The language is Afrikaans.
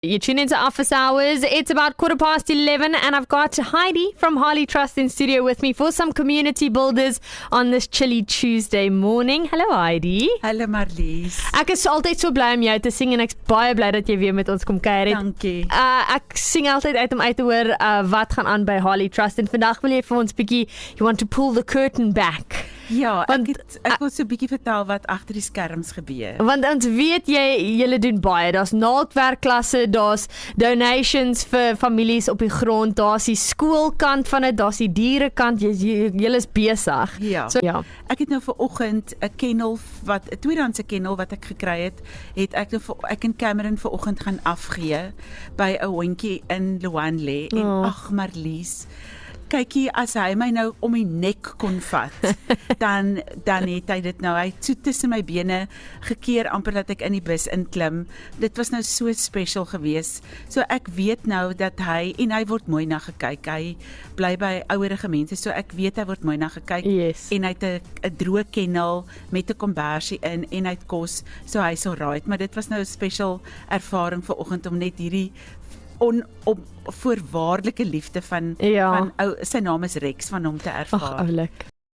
You tune into Office Hours. It's about 11:15 and I've got Heidi from Harley Trust in studio with me for some community builders on this chilly Tuesday morning. Hello Heidi. Hallo Marlies. Ek is altyd so bly om jou te sien en ek's baie bly dat jy weer met ons kom kuier het. Dankie. Ek sing altyd uit om uit te hoor wat gaan aan by Harley Trust en vandag wil jy vir ons bietjie, you want to pull the curtain back. Ja, Want, ek wil so 'n bietjie vertel wat agter die skerms gebeur. Want ons weet julle doen baie. Daar's naaldwerkklasse, daar's donations vir families op die grond, daar's die skoolkant van dit, daar's die dierekant. Julle is besig. Ja. So, ja. Ek het nou vanoggend 'n kennel 'n tweedehandse kennel wat ek gekry het ek en Cameron vanoggend gaan afgee by 'n hondjie in Luanle en ag Marlies, kykie, as hy my nou om die nek kon vat, dan het hy dit nou, hy het so tussen my bene gekeer amper dat ek in die bus inklim. Dit was nou so special geweest. So ek weet nou dat hy word mooi na gekyk. Hy bly by ouerige mense, so ek weet hy word mooi na gekyk. Yes. En hy het 'n droë kennel met 'n kombersie in en hy het kos, so hy's alright. Maar dit was nou 'n special ervaring vanoggend om net hierdie onvoorwaardelike liefde van ou, sy naam is Rex, van hom te ervaar. Ag, oulik.